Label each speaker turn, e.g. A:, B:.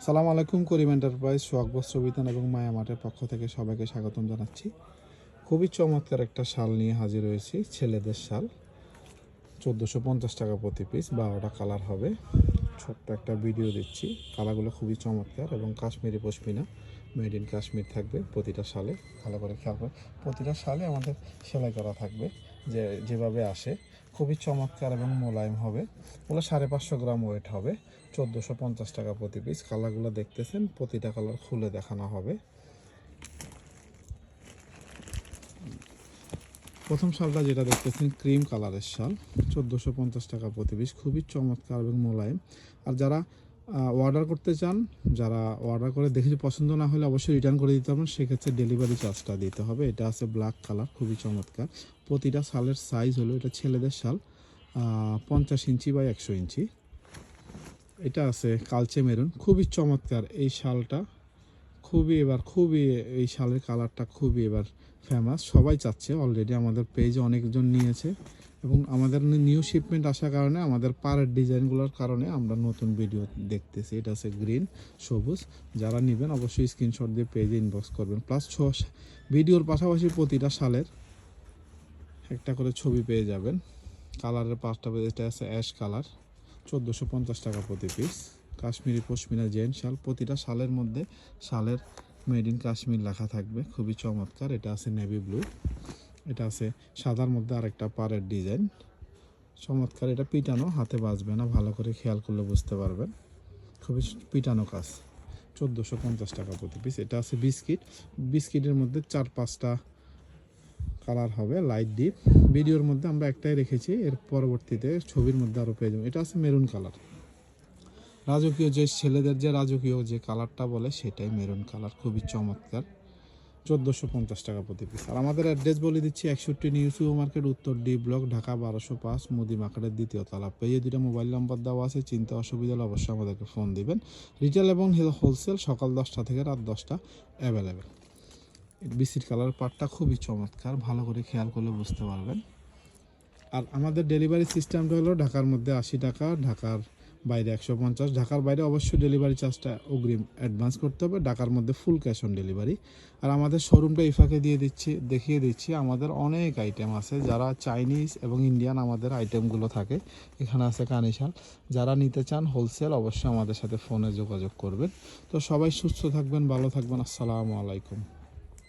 A: আসসালামু আলাইকুম। করিম এন্টারপ্রাইজ, সোহাগ বস্ত্র বিতান এবং মায়া মার্টের পক্ষ থেকে সবাইকে স্বাগতম জানাচ্ছি। খুবই চমৎকার একটা শাল নিয়ে হাজির হয়েছি, ছেলেদের শাল। 1450 টাকা প্রতি পিস, 12টা কালার হবে। ছোট্ট একটা ভিডিও দিচ্ছি। কালারগুলো খুবই চমৎকার এবং কাশ্মীরি পশমিনা, মেড ইন কাশ্মীর থাকবে প্রতিটা শালে। ভালো করে খেয়াল করে, প্রতিটা শালে আমাদের সেলাই করা থাকবে যেভাবে আসে। খুবই চমৎকার এবং মোলায়েম হবে। ওগুলো 550 গ্রাম ওয়েট হবে। 1450 টাকা প্রতি পিস। কালারগুলো দেখতেছেন, প্রতিটা কালার খুলে দেখানো হবে। প্রথম শালটা যেটা দেখতেছেন ক্রিম কালারের শাল, 1450 টাকা প্রতি পিস। খুবই চমৎকার এবং মোলায়েম। আর যারা অর্ডার করতে চান, যারা অর্ডার করে দেখে পছন্দ না হলে অবশ্যই রিটার্ন করে দিতে হবে, সেক্ষেত্রে ডেলিভারি চার্জটা দিতে হবে। এটা আছে ব্ল্যাক কালার, খুবই চমৎকার। প্রতিটা শালের সাইজ হলো, এটা ছেলেদের শাল 50 ইঞ্চি বাই 100 ইঞ্চি। এটা আছে কালচে মেরুন, খুবই চমৎকার এই শালটা। খুবই এই শালের কালারটা খুবই এবার ফেমাস, সবাই চাচ্ছে। অলরেডি আমাদের পেজে অনেকজন নিয়েছে এবং আমাদের নিউ শিপমেন্ট আসার কারণে, আমাদের পাড়ের ডিজাইনগুলোর কারণে আমরা নতুন ভিডিও দেখতেছি। এটা আছে গ্রিন সবুজ। যারা নেবেন অবশ্যই স্ক্রিনশট দিয়ে পেজে ইনবক্স করবেন। প্লাস ভিডিওর পাশাপাশি প্রতিটা শালের একটা করে ছবি পেয়ে যাবেন। কালারের 5টা, এটা আছে অ্যাশ কালার, 1450 টাকা প্রতি পিস। কাশ্মীরি পশমিনা জেন শাল, প্রতিটা শালের মধ্যে শালের মেড ইন কাশ্মীর লেখা থাকবে, খুবই চমৎকার। এটা আছে নেভি ব্লু, এটা আছে সাদার মধ্যে আরেকটা পাড়ের ডিজাইন, চমৎকার। এটা পিটানো, হাতে বাজবে না, ভালো করে খেয়াল করলে বুঝতে পারবেন। খুবই পিটানো কাজ, 1450 টাকা প্রতি পিস। এটা আছে বিস্কিটের মধ্যে 4-5টা কালার হবে, লাইট ডিপ। ভিডিওর মধ্যে আমরা একটাই রেখেছি, এর পরবর্তীতে ছবির মধ্যে আরও পেয়ে যাবেন। এটা আছে মেরুন কালার, রাজকীয় যে ছেলেদের যে রাজকীয় যে কালারটা বলে সেটাই মেরুন কালার, খুবই চমৎকার। 1450 টাকা প্রতি পিস। আর আমাদের অ্যাড্রেস বলে দিচ্ছি, 61 নিউ সুপার মার্কেট, উত্তর ডি ব্লক, ঢাকা 1205, মুদি মার্কেটের 2য় তলা। পেয়ে 2টা মোবাইল নাম্বার দেওয়া আছে, চিন্তা অসুবিধা হলে অবশ্যই আমাদেরকে ফোন দিবেন। রিটেল এবং হোলসেল সকাল 10টা থেকে রাত 10টা অ্যাভেলেবেল। বিসির কালার পার্টটা খুবই চমৎকার, ভালো করে খেয়াল করলে বুঝতে পারবেন। আর আমাদের ডেলিভারি সিস্টেমটা হলো ঢাকার মধ্যে 80 টাকা, ঢাকার বাইরে 150। ঢাকার বাইরে অবশ্যই ডেলিভারি চার্জটা অগ্রিম অ্যাডভান্স করতে হবে, ঢাকার মধ্যে ফুল ক্যাশ অন ডেলিভারি। আর আমাদের শোরুমটা ইফাকে দেখিয়ে দিচ্ছি। আমাদের অনেক আইটেম আছে, যারা চাইনিজ এবং ইন্ডিয়ান আমাদের আইটেমগুলো থাকে। এখানে আছে কানিশাল। যারা নিতে চান হোলসেল অবশ্যই আমাদের সাথে ফোনে যোগাযোগ করবেন। তো সবাই সুস্থ থাকবেন, ভালো থাকবেন। আসসালামু আলাইকুম।